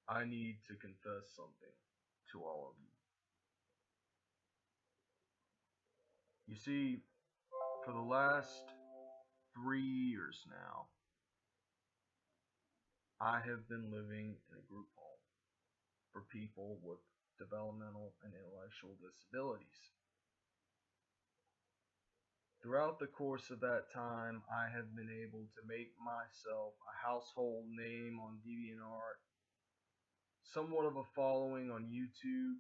I need to confess something to all of you. You see, for the last 3 years now, I have been living in a group home for people with developmental and intellectual disabilities. Throughout the course of that time, I have been able to make myself a household name on DeviantArt, somewhat of a following on YouTube,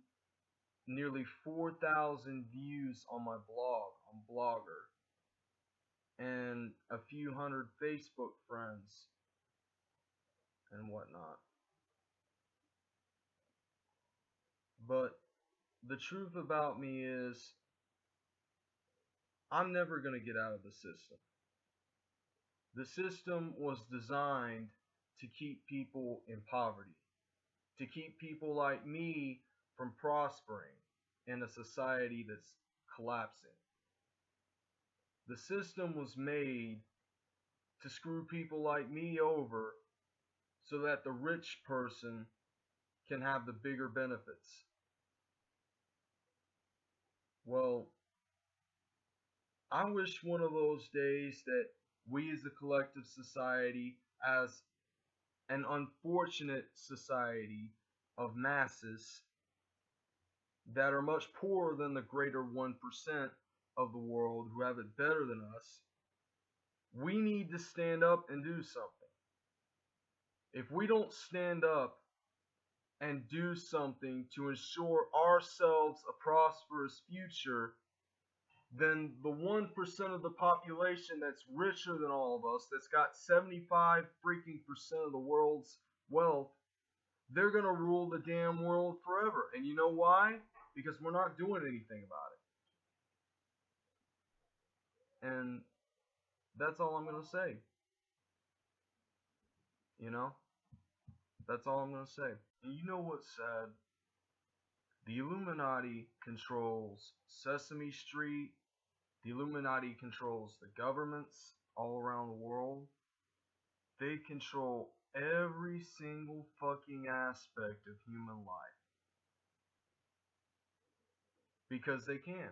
nearly 4,000 views on my blog on Blogger, and a few hundred Facebook friends and whatnot. But the truth about me is, I'm never going to get out of the system. The system was designed to keep people in poverty, to keep people like me from prospering in a society that's collapsing. The system was made to screw people like me over so that the rich person can have the bigger benefits. Well, I wish one of those days that we as a collective society, as an unfortunate society of masses that are much poorer than the greater 1% of the world who have it better than us, we need to stand up and do something. If we don't stand up and do something to ensure ourselves a prosperous future, then the 1% of the population that's richer than all of us, that's got 75 freaking percent of the world's wealth, they're going to rule the damn world forever. And you know why? Because we're not doing anything about it. And that's all I'm going to say. You know? That's all I'm going to say. And you know what's sad? The Illuminati controls Sesame Street. The Illuminati controls the governments all around the world. They control every single fucking aspect of human life. Because they can.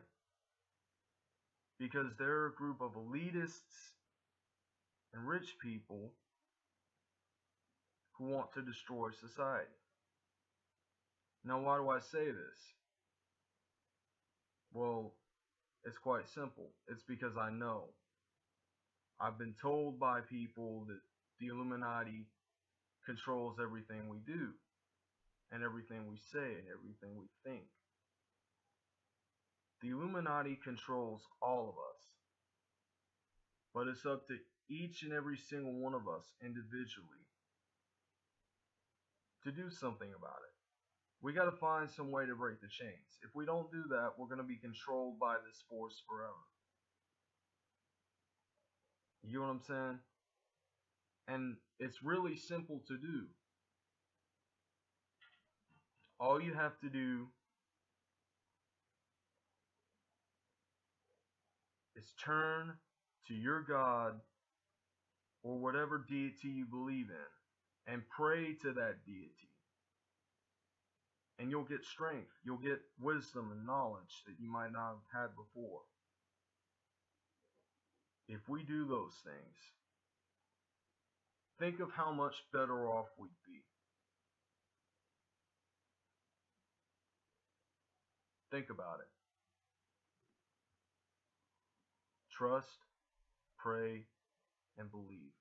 Because they're a group of elitists and rich people who want to destroy society. Now, why do I say this? Well, it's quite simple. It's because I know. I've been told by people that the Illuminati controls everything we do, and everything we say, and everything we think. The Illuminati controls all of us, but it's up to each and every single one of us individually to do something about it. We got to find some way to break the chains. If we don't do that, we're going to be controlled by this force forever. You know what I'm saying? And it's really simple to do. All you have to do is turn to your God or whatever deity you believe in and pray to that deity. And you'll get strength. You'll get wisdom and knowledge that you might not have had before. If we do those things, think of how much better off we'd be. Think about it. Trust, pray, and believe.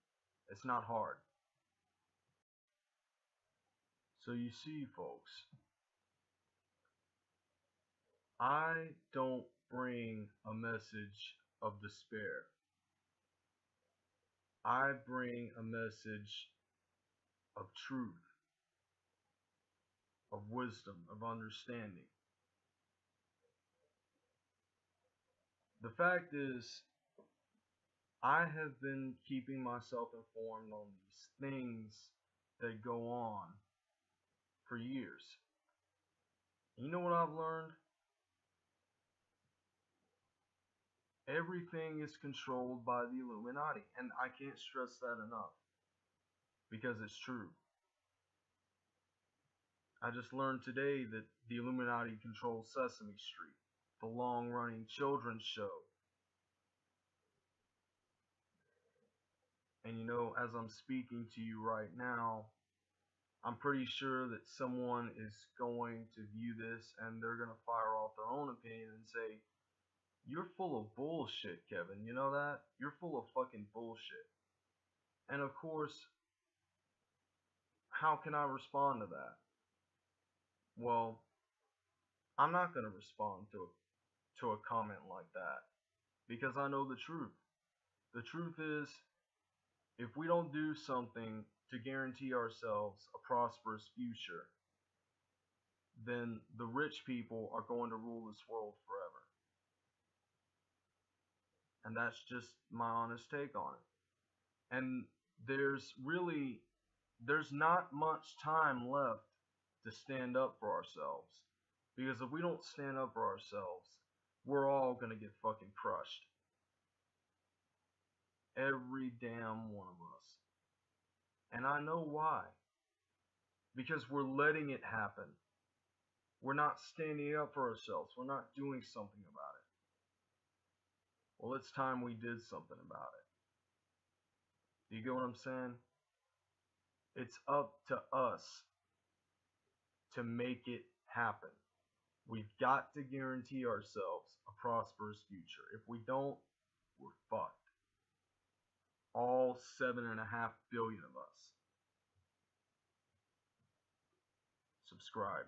It's not hard. So you see, folks, I don't bring a message of despair. I bring a message of truth, of wisdom, of understanding. The fact is, I have been keeping myself informed on these things that go on for years. You know what I've learned? Everything is controlled by the Illuminati, and I can't stress that enough because it's true. I just learned today that the Illuminati controls Sesame Street, the long-running children's show. And you know, as I'm speaking to you right now, I'm pretty sure that someone is going to view this and they're going to fire off their own opinion and say, "You're full of bullshit, Kevin. You know that? You're full of fucking bullshit." And of course, how can I respond to that? Well, I'm not going to respond to a comment like that because I know the truth. The truth is, if we don't do something to guarantee ourselves a prosperous future, then the rich people are going to rule this world forever. And that's just my honest take on it. And there's not much time left to stand up for ourselves. Because if we don't stand up for ourselves, we're all gonna get fucking crushed. Every damn one of us. And I know why. Because we're letting it happen. We're not standing up for ourselves. We're not doing something about it. Well, it's time we did something about it. Do you get what I'm saying? It's up to us to make it happen. We've got to guarantee ourselves a prosperous future. If we don't, we're fucked. All 7.5 billion of us. Subscribe.